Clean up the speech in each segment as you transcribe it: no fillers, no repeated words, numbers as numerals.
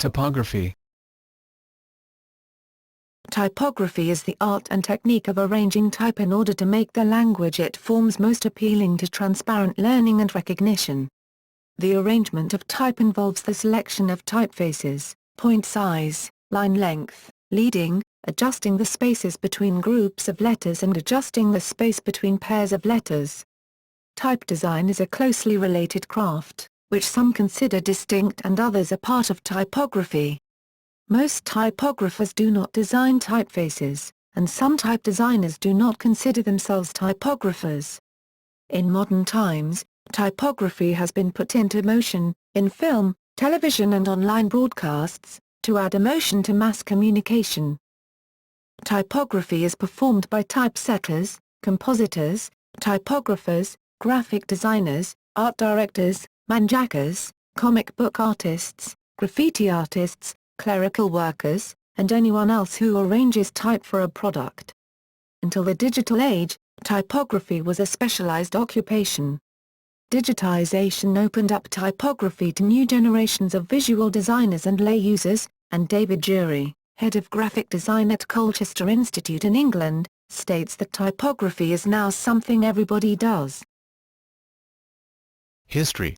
Topography. Typography is the art and technique of arranging type in order to make the language it forms most appealing to transparent learning and recognition. The arrangement of type involves the selection of typefaces, point size, line length, leading, adjusting the spaces between groups of letters and adjusting the space between pairs of letters. Type design is a closely related craft, which some consider distinct and others a part of typography. Most typographers do not design typefaces, and some type designers do not consider themselves typographers. In modern times, typography has been put into motion, in film, television and online broadcasts, to add emotion to mass communication. Typography is performed by typesetters, compositors, typographers, graphic designers, art directors, mangakas, comic book artists, graffiti artists, clerical workers, and anyone else who arranges type for a product. Until the digital age, typography was a specialized occupation. Digitization opened up typography to new generations of visual designers and lay users, and David Jury, head of graphic design at Colchester Institute in England, states that typography is now something everybody does. History.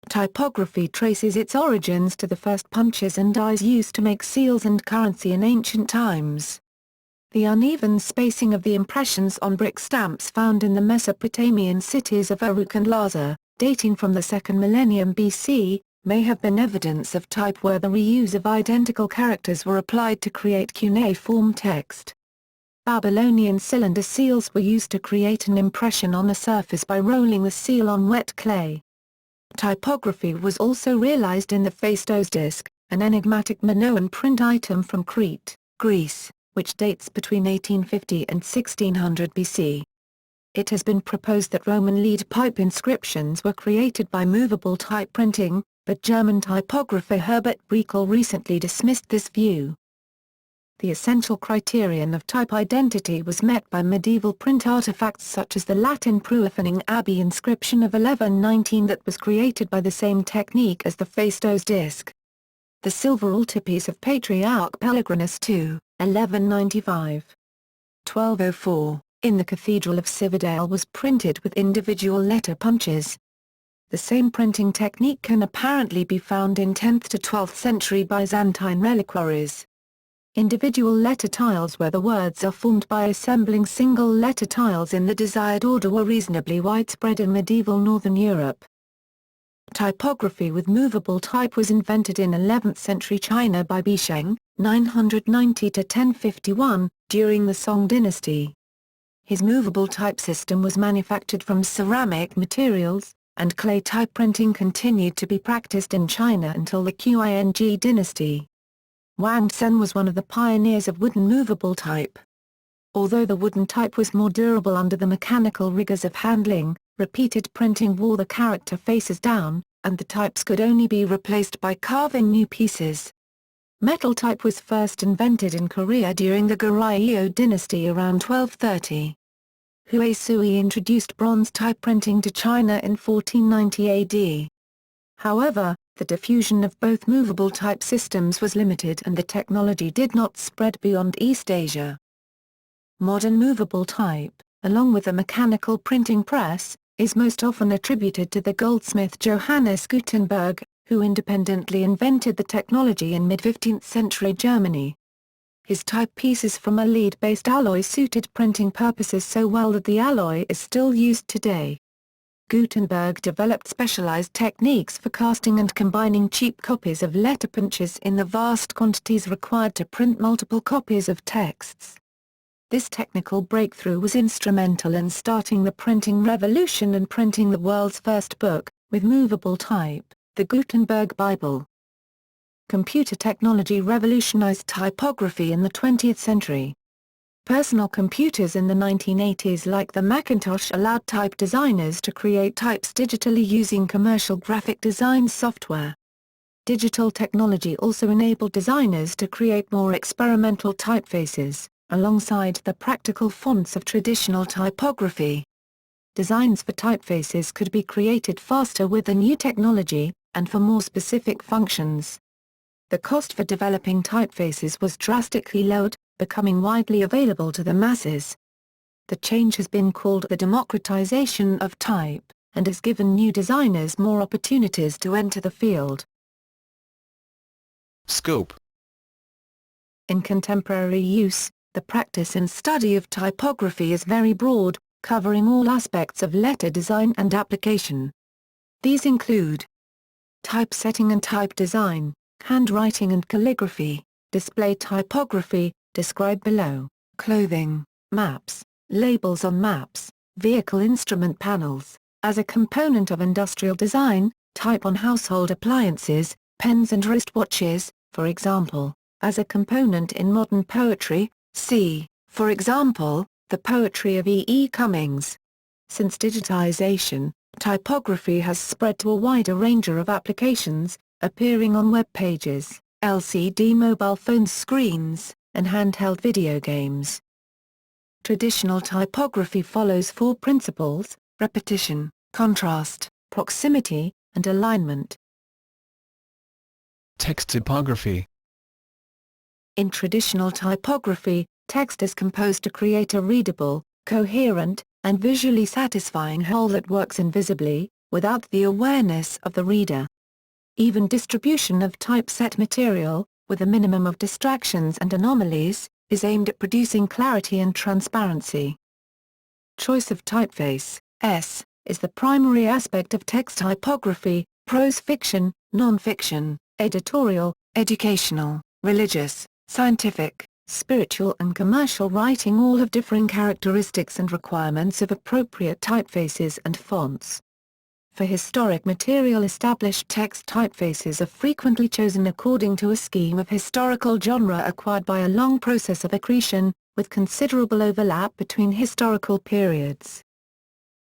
Typography traces its origins to the first punches and dyes used to make seals and currency in ancient times. The uneven spacing of the impressions on brick stamps found in the Mesopotamian cities of Uruk and Larsa, dating from the 2nd millennium BC, may have been evidence of type where the reuse of identical characters were applied to create cuneiform text. Babylonian cylinder seals were used to create an impression on a surface by rolling the seal on wet clay. Typography was also realized in the Phaistos disc, an enigmatic Minoan print item from Crete, Greece, which dates between 1850 and 1600 BC. It has been proposed that Roman lead pipe inscriptions were created by movable type printing, but German typographer Herbert Breckel recently dismissed this view. The essential criterion of type identity was met by medieval print artifacts such as the Latin Pruiffening Abbey inscription of 1119 that was created by the same technique as the Phaistos disc. The silver altarpiece of Patriarch Pellegrinus II, 1195. 1204, in the Cathedral of Cividale was printed with individual letter punches. The same printing technique can apparently be found in 10th to 12th century Byzantine reliquaries. Individual letter tiles where the words are formed by assembling single letter tiles in the desired order were reasonably widespread in medieval Northern Europe. Typography with movable type was invented in 11th century China by Bisheng, 990–1051, during the Song dynasty. His movable type system was manufactured from ceramic materials, and clay type printing continued to be practiced in China until the Qing dynasty. Wang Zhen was one of the pioneers of wooden movable type. Although the wooden type was more durable under the mechanical rigors of handling, repeated printing wore the character faces down, and the types could only be replaced by carving new pieces. Metal type was first invented in Korea during the Goryeo dynasty around 1230. Hue Sui introduced bronze type printing to China in 1490 AD. However, the diffusion of both movable type systems was limited and the technology did not spread beyond East Asia. Modern movable type, along with the mechanical printing press, is most often attributed to the goldsmith Johannes Gutenberg, who independently invented the technology in mid-15th century Germany. His typepieces from a lead-based alloy suited printing purposes so well that the alloy is still used today. Gutenberg developed specialized techniques for casting and combining cheap copies of letter punches in the vast quantities required to print multiple copies of texts. This technical breakthrough was instrumental in starting the printing revolution and printing the world's first book, with movable type, the Gutenberg Bible. Computer technology revolutionized typography in the 20th century. Personal computers in the 1980s like the Macintosh allowed type designers to create types digitally using commercial graphic design software. Digital technology also enabled designers to create more experimental typefaces, alongside the practical fonts of traditional typography. Designs for typefaces could be created faster with the new technology, and for more specific functions. the cost for developing typefaces was drastically lowered, becoming widely available to the masses. The change has been called the democratization of type, and has given new designers more opportunities to enter the field. Scope. In contemporary use, the practice and study of typography is very broad, covering all aspects of letter design and application. These include typesetting and type design, handwriting and calligraphy, display typography, described below, clothing, maps, labels on maps, vehicle instrument panels, as a component of industrial design, type on household appliances, pens and wristwatches, for example, as a component in modern poetry, see, for example, the poetry of E. E. Cummings. Since digitization, typography has spread to a wider range of applications, appearing on web pages, LCD mobile phone screens, and handheld video games. Traditional typography follows four principles: repetition, contrast, proximity, and alignment. Text typography. In traditional typography, text is composed to create a readable, coherent, and visually satisfying whole that works invisibly, without the awareness of the reader. Even distribution of typeset material, with a minimum of distractions and anomalies, is aimed at producing clarity and transparency. Choice of typeface, S, is the primary aspect of text typography. Prose fiction, non-fiction, editorial, educational, religious, scientific, spiritual and commercial writing all have differing characteristics and requirements of appropriate typefaces and fonts. For historic material, established text typefaces are frequently chosen according to a scheme of historical genre acquired by a long process of accretion, with considerable overlap between historical periods.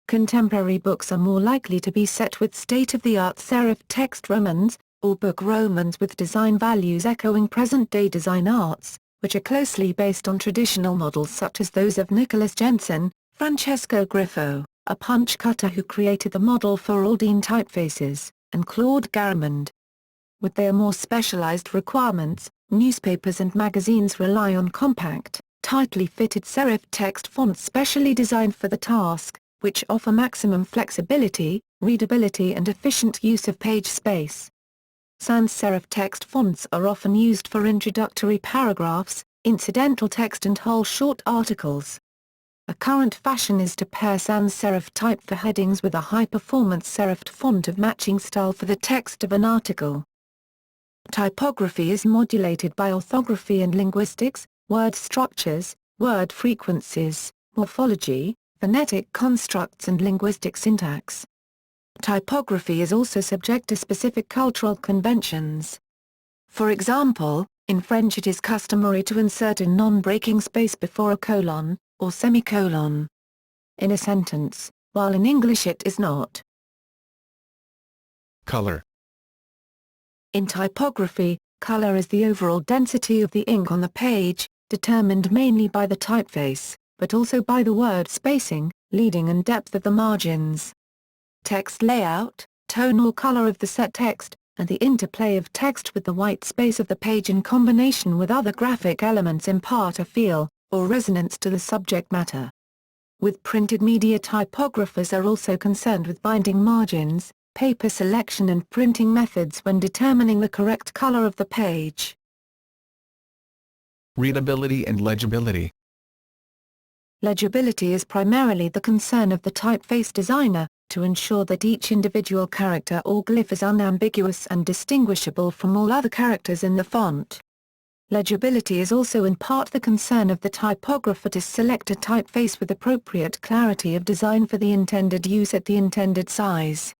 Contemporary books are more likely to be set with state-of-the-art serif text Romans, or book Romans with design values echoing present-day design arts, which are closely based on traditional models such as those of Nicholas Jensen, Francesco Griffo, a punch cutter who created the model for Aldine typefaces, and Claude Garamond. With their more specialized requirements, newspapers and magazines rely on compact, tightly fitted serif text fonts specially designed for the task, which offer maximum flexibility, readability and efficient use of page space. Sans serif text fonts are often used for introductory paragraphs, incidental text and whole short articles. A current fashion is to pair sans serif type for headings with a high-performance serifed font of matching style for the text of an article. Typography is modulated by orthography and linguistics, word structures, word frequencies, morphology, phonetic constructs and linguistic syntax. Typography is also subject to specific cultural conventions. For example, in French it is customary to insert a non-breaking space before a colon, or semicolon, in a sentence, while in English it is not. Color. In typography, color is the overall density of the ink on the page, determined mainly by the typeface, but also by the word spacing, leading and depth of the margins. Text layout, tone or color of the set text, and the interplay of text with the white space of the page in combination with other graphic elements impart a feel, or resonance to the subject matter. With printed media, typographers are also concerned with binding margins, paper selection and printing methods when determining the correct color of the page. Readability and legibility. Legibility is primarily the concern of the typeface designer, to ensure that each individual character or glyph is unambiguous and distinguishable from all other characters in the font. Legibility is also in part the concern of the typographer to select a typeface with appropriate clarity of design for the intended use at the intended size.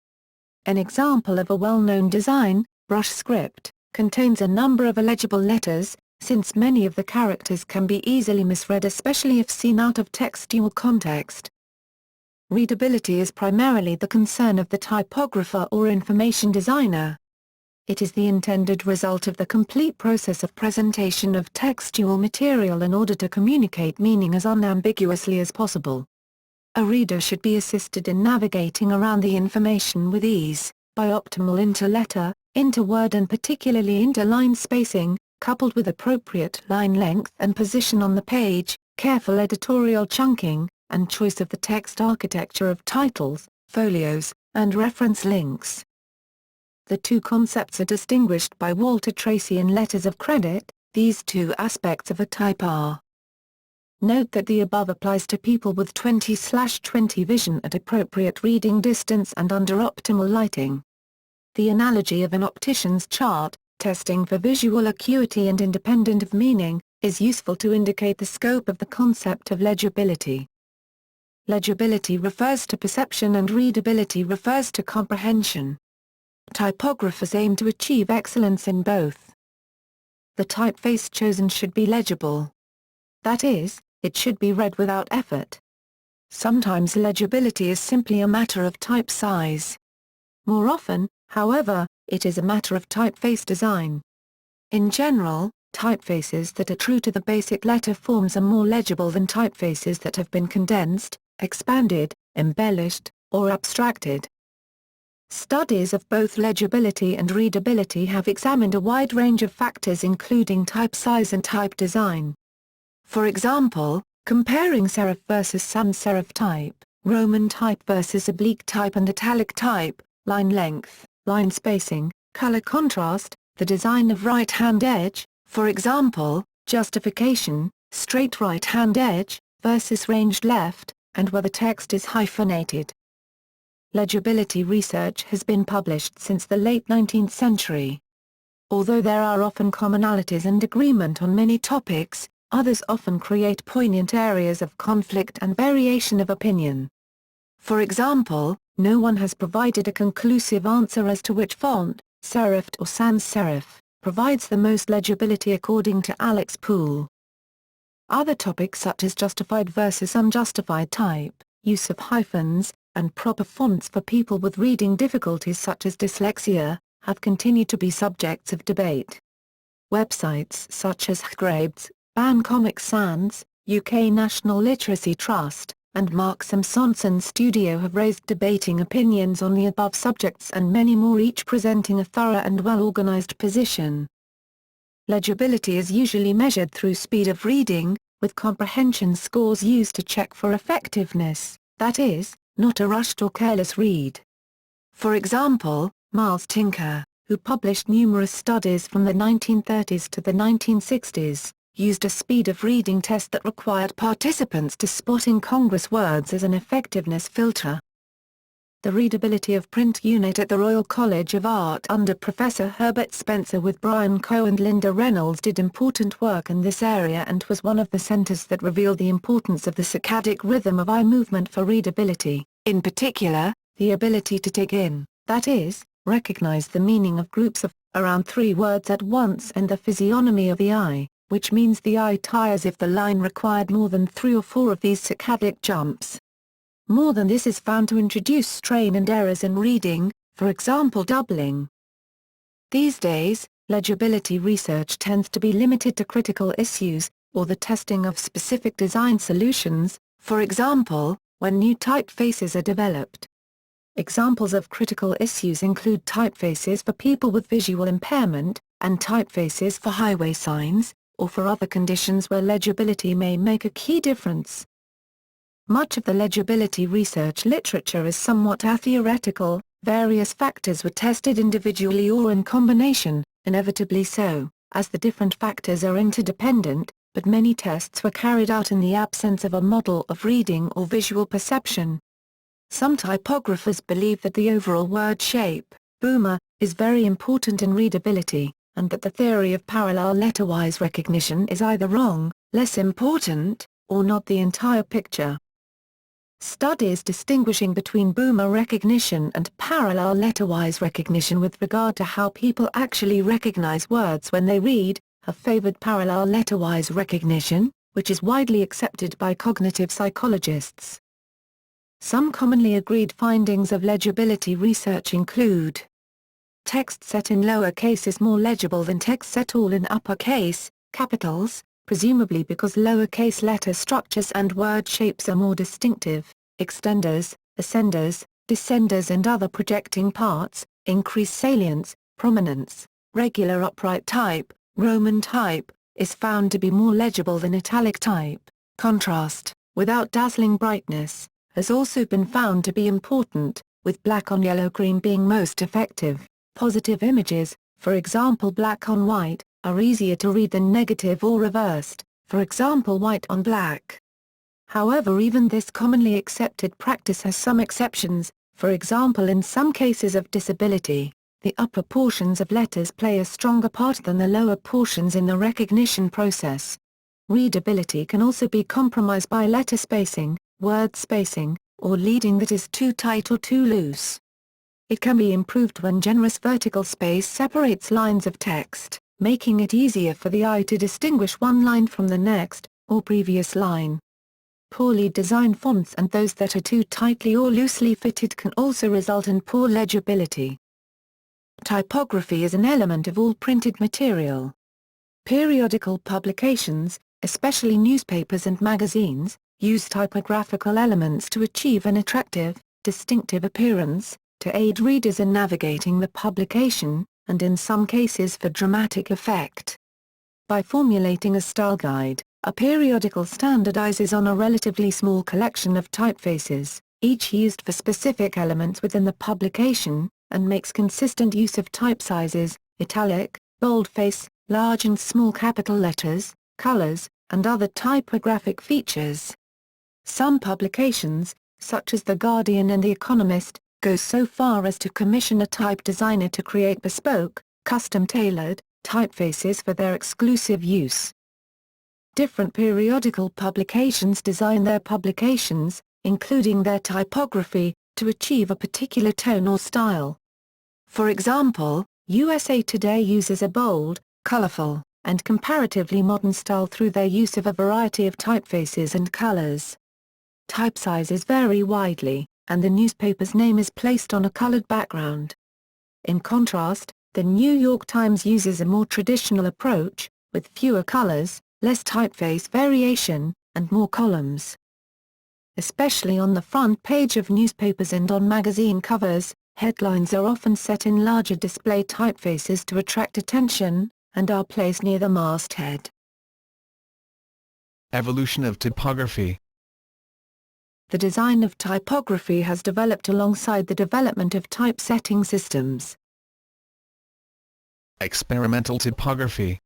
An example of a well-known design, brush script, contains a number of illegible letters, since many of the characters can be easily misread, especially if seen out of textual context. Readability is primarily the concern of the typographer or information designer. It is the intended result of the complete process of presentation of textual material in order to communicate meaning as unambiguously as possible. A reader should be assisted in navigating around the information with ease, by optimal interletter, interword and particularly interline spacing, coupled with appropriate line length and position on the page, careful editorial chunking, and choice of the text architecture of titles, folios, and reference links. The two concepts are distinguished by Walter Tracy in Letters of Credit. These two aspects of a type are. Note that the above applies to people with 20/20 vision at appropriate reading distance and under optimal lighting. The analogy of an optician's chart, testing for visual acuity and independent of meaning, is useful to indicate the scope of the concept of legibility. Legibility refers to perception and readability refers to comprehension. Typographers aim to achieve excellence in both. The typeface chosen should be legible. That is, it should be read without effort. Sometimes legibility is simply a matter of type size. More often, however, it is a matter of typeface design. In general, typefaces that are true to the basic letter forms are more legible than typefaces that have been condensed, expanded, embellished, or abstracted. Studies of both legibility and readability have examined a wide range of factors including type size and type design. For example, comparing serif versus sans serif type, Roman type versus oblique type and italic type, line length, line spacing, color contrast, the design of right-hand edge, for example, justification, straight right-hand edge, versus ranged left, and whether text is hyphenated. Legibility research has been published since the late 19th century. Although there are often commonalities and agreement on many topics, others often create poignant areas of conflict and variation of opinion. For example, no one has provided a conclusive answer as to which font, serifed or sans serif, provides the most legibility according to Alex Poole. Other topics such as justified versus unjustified type, use of hyphens, and proper fonts for people with reading difficulties such as dyslexia, have continued to be subjects of debate. Websites such as Hgrades, Ban Comic Sans, UK National Literacy Trust, and Mark Simpson's Studio have raised debating opinions on the above subjects and many more, each presenting a thorough and well-organized position. Legibility is usually measured through speed of reading, with comprehension scores used to check for effectiveness, that is, not a rushed or careless read. For example, Miles Tinker, who published numerous studies from the 1930s to the 1960s, used a speed of reading test that required participants to spot incongruous words as an effectiveness filter. The readability of print unit at the Royal College of Art under Professor Herbert Spencer with Brian Coe and Linda Reynolds did important work in this area and was one of the centers that revealed the importance of the saccadic rhythm of eye movement for readability, in particular, the ability to take in, that is, recognize the meaning of groups of, around 3 words at once and the physiognomy of the eye, which means the eye tires if the line required more than 3 or 4 of these saccadic jumps. More than this is found to introduce strain and errors in reading, for example doubling. These days, legibility research tends to be limited to critical issues, or the testing of specific design solutions, for example, when new typefaces are developed. Examples of critical issues include typefaces for people with visual impairment, and typefaces for highway signs, or for other conditions where legibility may make a key difference. Much of the legibility research literature is somewhat atheoretical. Various factors were tested individually or in combination, inevitably so, as the different factors are interdependent, but many tests were carried out in the absence of a model of reading or visual perception. Some typographers believe that the overall word shape, boomer, is very important in readability, and that the theory of parallel letterwise recognition is either wrong, less important, or not the entire picture. Studies distinguishing between boomer recognition and parallel letterwise recognition with regard to how people actually recognize words when they read, have favored parallel letterwise recognition, which is widely accepted by cognitive psychologists. Some commonly agreed findings of legibility research include: text set in lowercase is more legible than text set all in uppercase, capitals, presumably because lowercase letter structures and word shapes are more distinctive. Extenders, ascenders, descenders and other projecting parts, increase salience, Prominence: regular upright type, Roman type, is found to be more legible than italic type. Contrast, without dazzling brightness, has also been found to be important, with black on yellow green being most effective. Positive images, for example black on white, are easier to read than negative or reversed, for example white on black. However, even this commonly accepted practice has some exceptions. For example, in some cases of disability, the upper portions of letters play a stronger part than the lower portions in the recognition process. Readability can also be compromised by letter spacing, word spacing, or leading that is too tight or too loose. It can be improved when generous vertical space separates lines of text, making it easier for the eye to distinguish one line from the next, or previous line. Poorly designed fonts and those that are too tightly or loosely fitted can also result in poor legibility. Typography is an element of all printed material. Periodical publications, especially newspapers and magazines, use typographical elements to achieve an attractive, distinctive appearance, to aid readers in navigating the publication, and in some cases for dramatic effect. By formulating a style guide, a periodical standardizes on a relatively small collection of typefaces, each used for specific elements within the publication, and makes consistent use of type sizes, italic, boldface, large and small capital letters, colors, and other typographic features. Some publications, such as The Guardian and The Economist, go so far as to commission a type designer to create bespoke, custom-tailored, typefaces for their exclusive use. Different periodical publications design their publications, including their typography, to achieve a particular tone or style. For example, USA Today uses a bold, colorful, and comparatively modern style through their use of a variety of typefaces and colors. Type sizes vary widely, and the newspaper's name is placed on a colored background. In contrast, the New York Times uses a more traditional approach, with fewer colors, less typeface variation, and more columns. Especially on the front page of newspapers and on magazine covers, headlines are often set in larger display typefaces to attract attention, and are placed near the masthead. Evolution of typography. The design of typography has developed alongside the development of typesetting systems. Experimental typography.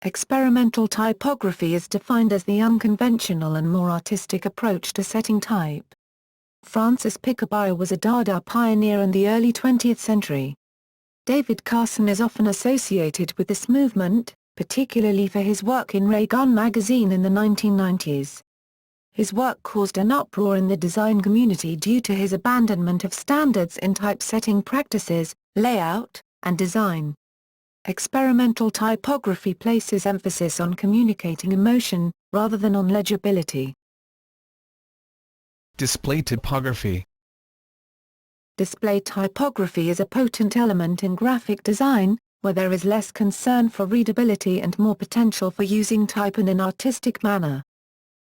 Experimental typography is defined as the unconventional and more artistic approach to setting type. Francis Picabia was a Dada pioneer in the early 20th century. David Carson is often associated with this movement, particularly for his work in Ray Gun magazine in the 1990s. His work caused an uproar in the design community due to his abandonment of standards in typesetting practices, layout, and design. Experimental typography places emphasis on communicating emotion, rather than on legibility. Display typography. Display typography is a potent element in graphic design, where there is less concern for readability and more potential for using type in an artistic manner.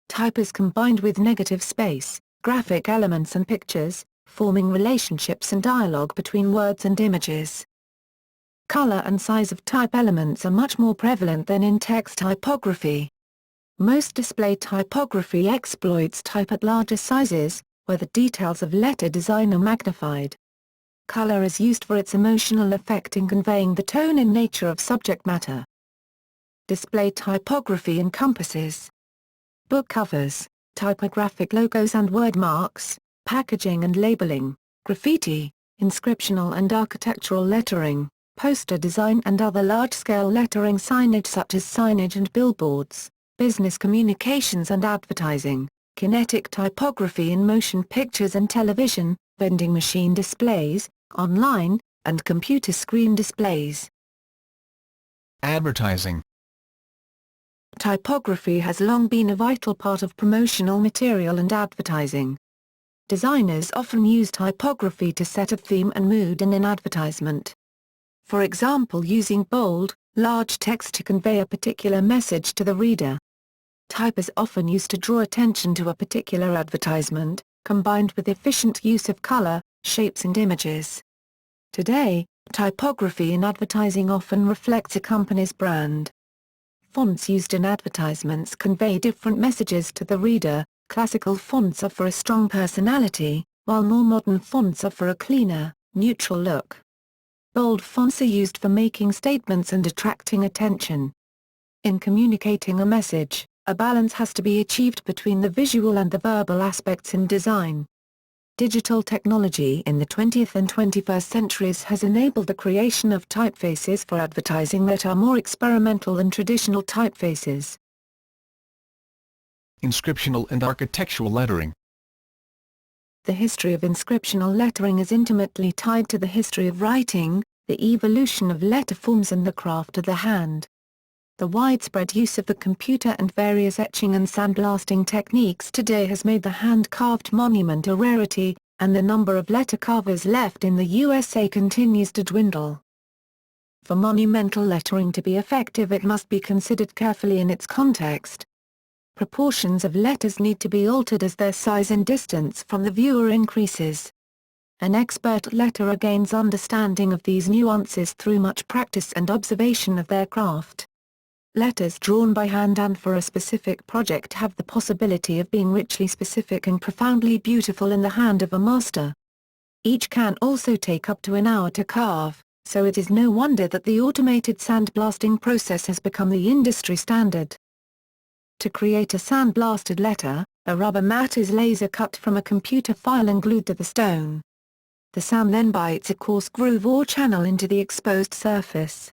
Type is combined with negative space, graphic elements and pictures, forming relationships and dialogue between words and images. Color and size of type elements are much more prevalent than in text typography. Most display typography exploits type at larger sizes, where the details of letter design are magnified. Color is used for its emotional effect in conveying the tone and nature of subject matter. Display typography encompasses book covers, typographic logos and word marks, packaging and labeling, graffiti, inscriptional and architectural lettering, poster design and other large-scale lettering signage such as signage and billboards, business communications and advertising, kinetic typography in motion pictures and television, vending machine displays, online, and computer screen displays. Advertising. Typography has long been a vital part of promotional material and advertising. Designers often use typography to set a theme and mood in an advertisement. For example, using bold, large text to convey a particular message to the reader. Type is often used to draw attention to a particular advertisement, combined with efficient use of color, shapes and images. Today, Typography in advertising often reflects a company's brand. Fonts used in advertisements convey different messages to the reader. Classical fonts offer a strong personality, while more modern fonts offer a cleaner, neutral look. Bold fonts are used for making statements and attracting attention. In communicating a message, a balance has to be achieved between the visual and the verbal aspects in design. Digital technology in the 20th and 21st centuries has enabled the creation of typefaces for advertising that are more experimental than traditional typefaces. Inscriptional and architectural lettering. The history of inscriptional lettering is intimately tied to the history of writing, the evolution of letter forms and the craft of the hand. The widespread use of the computer and various etching and sandblasting techniques today has made the hand-carved monument a rarity, and the number of letter carvers left in the USA continues to dwindle. For monumental lettering to be effective, it must be considered carefully in its context. Proportions of letters need to be altered as their size and distance from the viewer increases. An expert letterer gains understanding of these nuances through much practice and observation of their craft. Letters drawn by hand and for a specific project have the possibility of being richly specific and profoundly beautiful in the hand of a master. Each can also take up to an hour to carve, so it is no wonder that the automated sandblasting process has become the industry standard. To create a sandblasted letter, a rubber mat is laser cut from a computer file and glued to the stone. The sand then bites a coarse groove or channel into the exposed surface.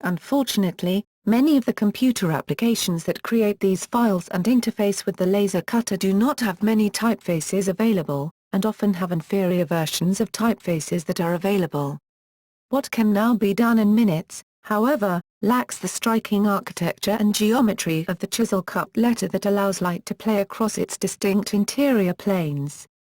Unfortunately, many of the computer applications that create these files and interface with the laser cutter do not have many typefaces available, and often have inferior versions of typefaces that are available. What can now be done in minutes, however, lacks the striking architecture and geometry of the chisel-cut letter that allows light to play across its distinct interior planes.